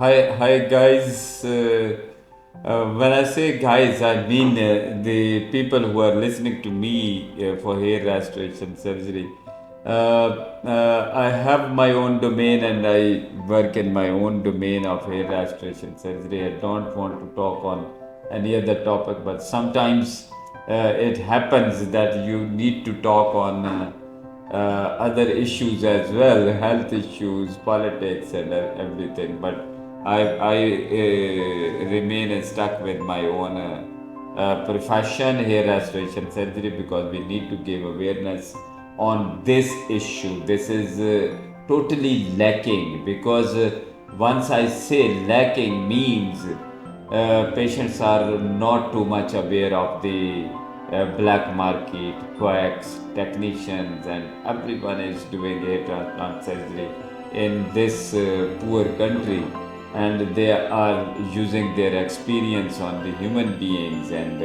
Hi guys. When I say guys, I mean the people who are listening to me for hair restoration surgery. I have my own domain and I work in my own domain of hair restoration surgery. I don't want to talk on any other topic, but sometimes it happens that you need to talk on other issues as well, health issues, politics, and everything. But I remain stuck with my own profession, hair restoration surgery, because we need to give awareness on this issue. This is totally lacking because once I say lacking means patients are not too much aware of the black market, quacks, technicians, and everyone is doing hair transplant surgery in this poor country, and they are using their experience on the human beings and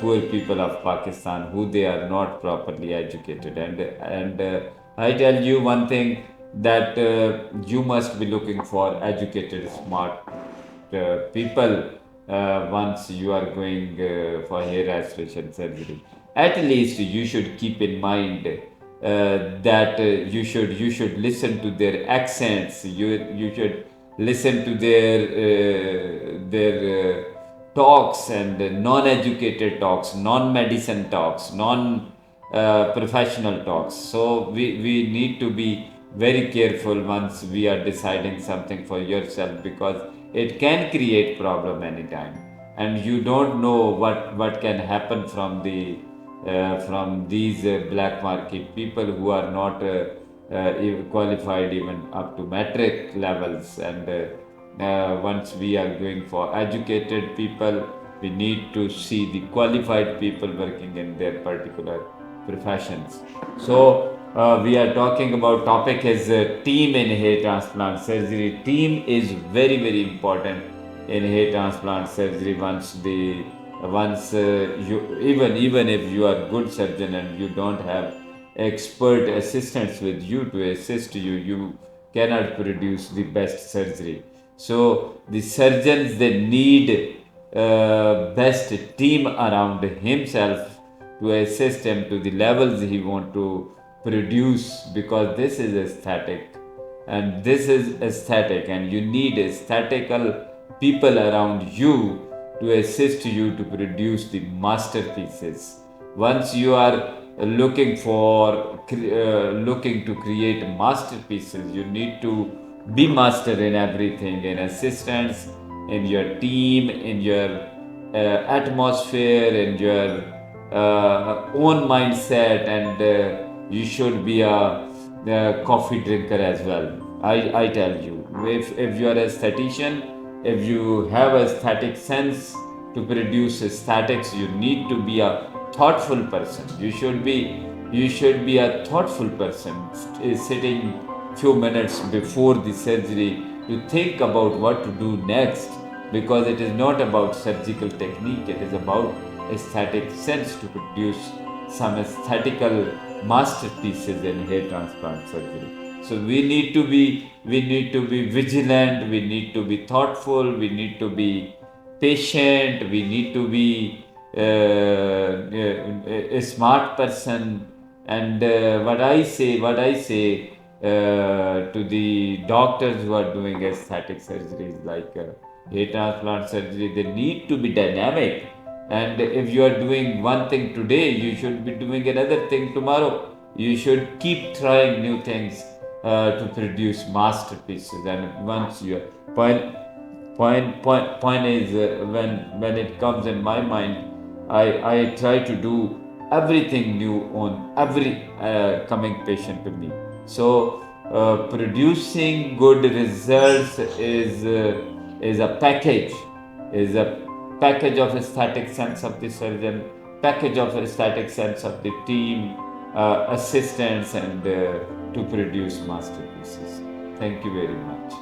poor people of Pakistan who they are not properly educated. And I tell you one thing, that you must be looking for educated, smart people once you are going for hair restoration surgery. At least you should keep in mind that you should listen to their accents. You should listen to their talks, and non-educated talks, non-medicine talks, non-professional talks. So we need to be very careful once we are deciding something for yourself, because it can create problem anytime, and you don't know what can happen from these black market people who are not qualified even up to metric levels. And once we are going for educated people, we need to see the qualified people working in their particular professions. So we are talking about topic is team in hair transplant surgery. Team is very important in hair transplant surgery. Once you, even if you are good surgeon and you don't have expert assistants with you to assist you, you cannot produce the best surgery. So the surgeons, they need best team around himself to assist him to the levels he want to produce, because this is aesthetic, and you need aesthetical people around you to assist you to produce the masterpieces. Once you are looking to create masterpieces, you need to be master in everything, in assistants, in your team, in your atmosphere, in your own mindset, and you should be a coffee drinker as well. I tell you, if you are a statistician, if you have a static sense to produce aesthetics, you need to be a thoughtful person. You should be a thoughtful person, sitting few minutes before the surgery to think about what to do next, because it is not about surgical technique, it is about aesthetic sense to produce some aesthetical masterpieces in hair transplant surgery. So we need to be vigilant, we need to be thoughtful, we need to be patient, we need to be a smart person. And what I say to the doctors who are doing aesthetic surgeries like hair transplant surgery, they need to be dynamic. And if you are doing one thing today, you should be doing another thing tomorrow. You should keep trying new things to produce masterpieces. And once you point point is when it comes in my mind, I try to do everything new on every coming patient to me. So producing good results is a package, is a package of aesthetic sense of the surgeon, package of aesthetic sense of the team, assistants, and to produce masterpieces. Thank you very much.